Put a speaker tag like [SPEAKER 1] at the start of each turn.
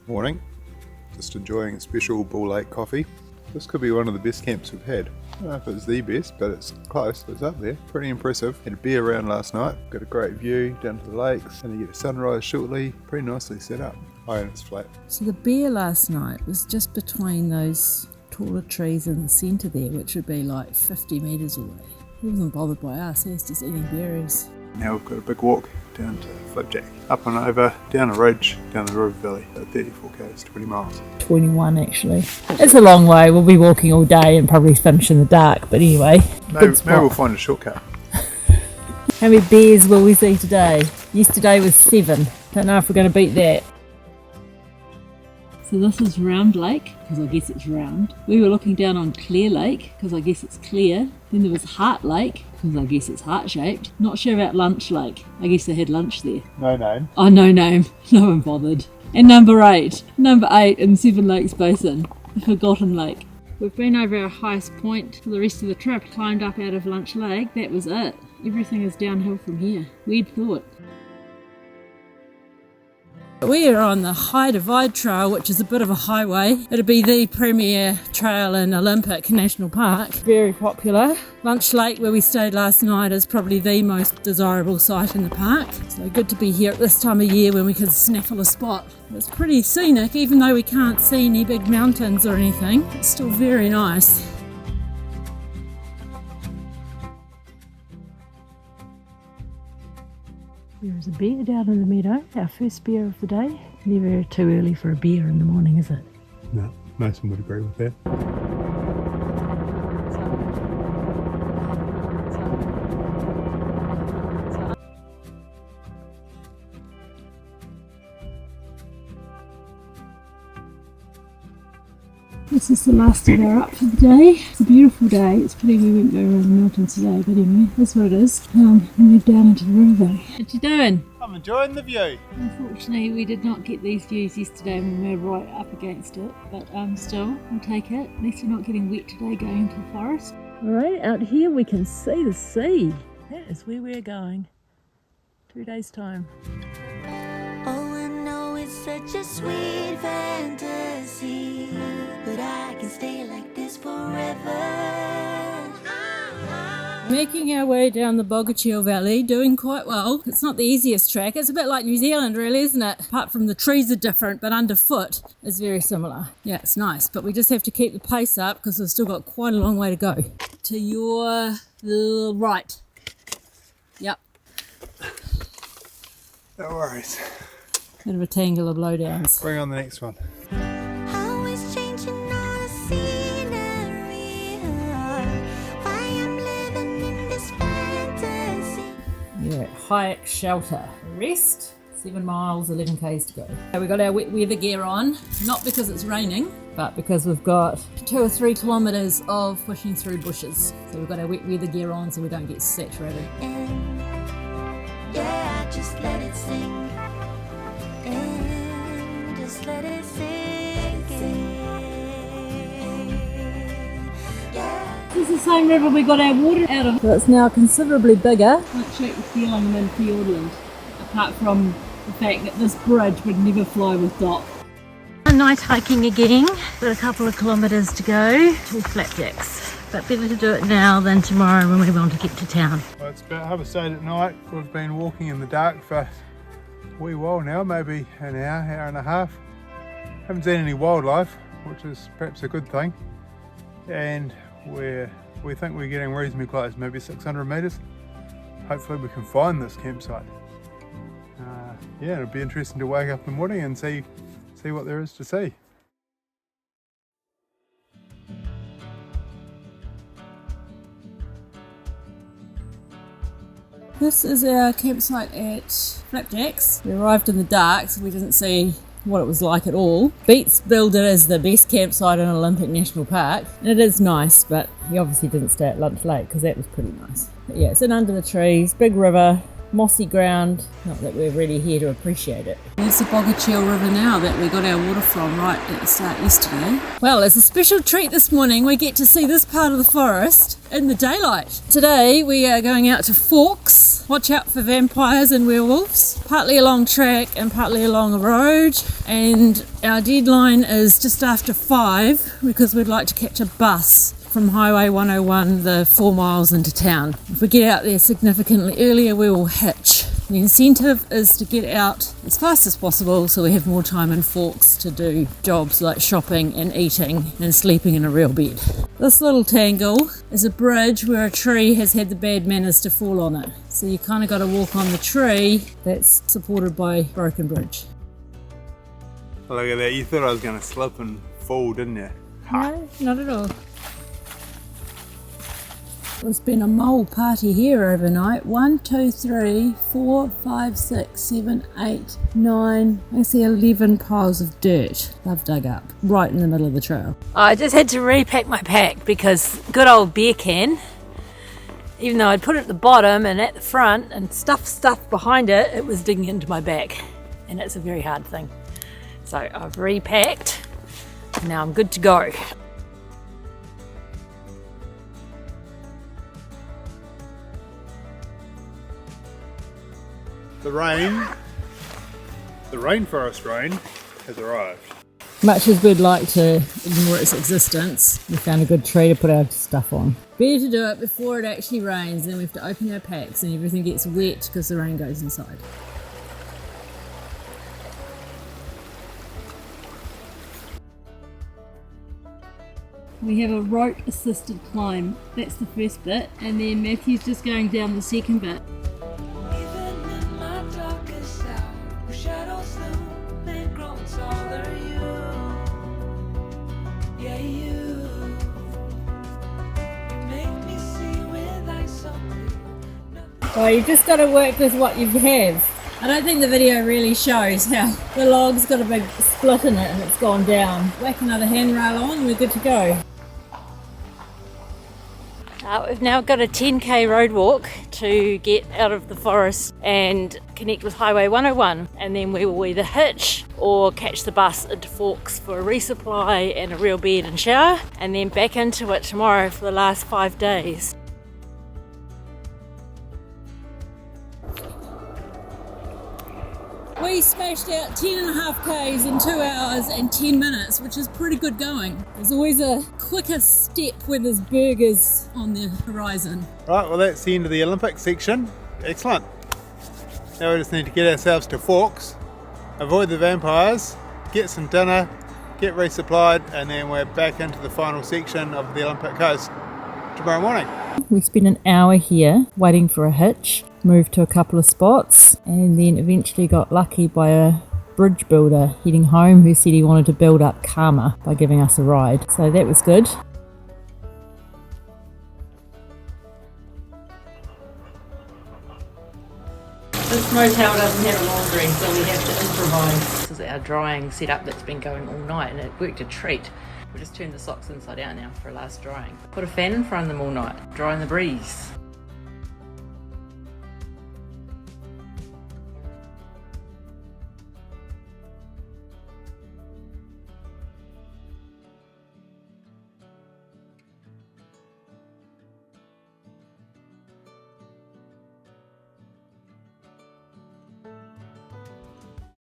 [SPEAKER 1] Morning, just enjoying a special Bull Lake coffee. This could be one of the best camps we've had. I don't know if it's the best, but it's close, it's up there. Pretty impressive. Had a beer around last night, got a great view down to the lakes, and you get a sunrise shortly. Pretty nicely set up. Oh, and it's flat.
[SPEAKER 2] So the beer last night was just between those taller trees in the centre there, which would be like 50 metres away. He wasn't bothered by us, he was just eating berries.
[SPEAKER 1] Now we've got a big walk down to Flapjack, up and over, down a ridge, down the river valley, 34 k's, 20 miles.
[SPEAKER 2] 21 actually. It's a long way, we'll be walking all day and probably finish in the dark, but anyway.
[SPEAKER 1] Maybe we'll find a shortcut.
[SPEAKER 2] How many bears will we see today? Yesterday was 7. Don't know if we're going to beat that. So this is Round Lake, because I guess it's round. We were looking down on Clear Lake, because I guess it's clear. Then there was Heart Lake, because I guess it's heart-shaped. Not sure about Lunch Lake. I guess they had lunch there.
[SPEAKER 1] No name.
[SPEAKER 2] Oh, no name. No one bothered. And number 8 in Seven Lakes Basin, the Forgotten Lake. We've been over our highest point for the rest of the trip, climbed up out of Lunch Lake. That was it. Everything is downhill from here. Weird thought. We are on the High Divide Trail, which is a bit of a highway. It'll be the premier trail in Olympic National Park. Very popular. Lunch Lake, where we stayed last night, is probably the most desirable site in the park. So good to be here at this time of year when we can snaffle a spot. It's pretty scenic, even though we can't see any big mountains or anything. It's still very nice. There is a bear down in the meadow, our first bear of the day. Never too early for a bear in the morning, is it?
[SPEAKER 1] No, most of them would agree with that.
[SPEAKER 2] This is the last of our up for the day. It's a beautiful day. It's pretty we won't go around the mountains today, but anyway, that's what it is. We move down into the river valley. What you doing?
[SPEAKER 1] I'm enjoying the view.
[SPEAKER 2] Unfortunately, we did not get these views yesterday when we were right up against it, but still, we'll take it. At least we're not getting wet today going into the forest. Alright, out here we can see the sea. That is where we're going. 2 days' time.
[SPEAKER 3] Oh, I know it's such a sweet fantasy, but I can stay like this forever.
[SPEAKER 2] Making our way down the Bogachiel Valley, doing quite well. It's not the easiest track. It's a bit like New Zealand really, isn't it? Apart from the trees are different, but underfoot is very similar. Yeah, it's nice, but we just have to keep the pace up because we've still got quite a long way to go. To your right. Yep.
[SPEAKER 1] No worries.
[SPEAKER 2] Bit of a tangle of blowdowns.
[SPEAKER 1] Bring on the next one.
[SPEAKER 3] Always changing all the scenery. Why I'm living in this fantasy.
[SPEAKER 2] Yeah, Hayek Shelter. Rest. 7 miles, 11 k's to go. So we've got our wet weather gear on, not because it's raining, but because we've got 2 or 3 kilometres of pushing through bushes. So we've got our wet weather gear on so we don't get saturated.
[SPEAKER 3] And yeah, I just let it sing. And just let it sink in. Yeah.
[SPEAKER 2] This is the same river we got our water out of. So it's now considerably bigger. Can't shake the feeling I'm in Fiordland, apart from the fact that this bridge would never fly with dock. Night hiking again, got a couple of kilometres to go to Flapjacks, but better to do it now than tomorrow when we want to get to town.
[SPEAKER 1] Well, it's about 8:30 at night. We've been walking in the dark for a wee while now, maybe an hour and a half. Haven't seen any wildlife, which is perhaps a good thing. And we think we're getting reasonably close, maybe 600 metres. Hopefully we can find this campsite. Yeah, it'll be interesting to wake up in the morning and see what there is to see.
[SPEAKER 2] This is our campsite at Flapjacks. We arrived in the dark, so we didn't see what it was like at all. Beats billed it as the best campsite in Olympic National Park, and it is nice, but he obviously didn't stay at Lunch Lake because that was pretty nice. But yeah, it's in under the trees, big river, mossy ground, not that we're really here to appreciate it. There's the Bogachiel River now that we got our water from right at the start yesterday. Well, it's a special treat this morning. We get to see this part of the forest in the daylight. Today we are going out to Forks. Watch out for vampires and werewolves. partly along track and partly along a road, and our deadline is just after 5 because we'd like to catch a bus from Highway 101 the 4 miles into town. If we get out there significantly earlier, we will hitch. The incentive is to get out as fast as possible so we have more time in Forks to do jobs like shopping and eating and sleeping in a real bed. This little tangle is a bridge where a tree has had the bad manners to fall on it. So you kind of got to walk on the tree that's supported by a broken bridge.
[SPEAKER 1] Look at that, you thought I was going to slip and fall, didn't you?
[SPEAKER 2] No, not at all. There's been a mole party here overnight. 1, 2, 3, 4, 5, 6, 7, 8, 9. I see 11 piles of dirt they've dug up right in the middle of the trail. I just had to repack my pack because good old beer can, even though I'd put it at the bottom and at the front and stuff behind it, it was digging into my back, and it's a very hard thing. So I've repacked. Now I'm good to go.
[SPEAKER 1] The rainforest rain has arrived.
[SPEAKER 2] Much as we'd like to ignore its existence, we found a good tree to put our stuff on. Better to do it before it actually rains, then we have to open our packs and everything gets wet because the rain goes inside. We have a rope assisted climb. That's the first bit, and then Matthew's just going down the second bit. Well, you've just got to work with what you have. I don't think the video really shows how the log's got a big split in it and it's gone down. Whack another handrail on and we're good to go. We've now got a 10k road walk to get out of the forest and connect with Highway 101, and then we will either hitch or catch the bus into Forks for a resupply and a real bed and shower, and then back into it tomorrow for the last 5 days. We smashed out 10.5 k's in 2 hours and 10 minutes, which is pretty good going. There's always a quicker step when there's burgers on the horizon.
[SPEAKER 1] Right, well that's the end of the Olympic section. Excellent. Now we just need to get ourselves to Forks, avoid the vampires, get some dinner, get resupplied, and then we're back into the final section of the Olympic coast tomorrow morning.
[SPEAKER 2] We spent an hour here waiting for a hitch, moved to a couple of spots, and then eventually got lucky by a bridge builder heading home who said he wanted to build up karma by giving us a ride. So that was good. This motel doesn't have a laundry, so we have to improvise. This is our drying setup that's been going all night, and it worked a treat. We just turned the socks inside out now for a last drying. Put a fan in front of them all night, dry in the breeze.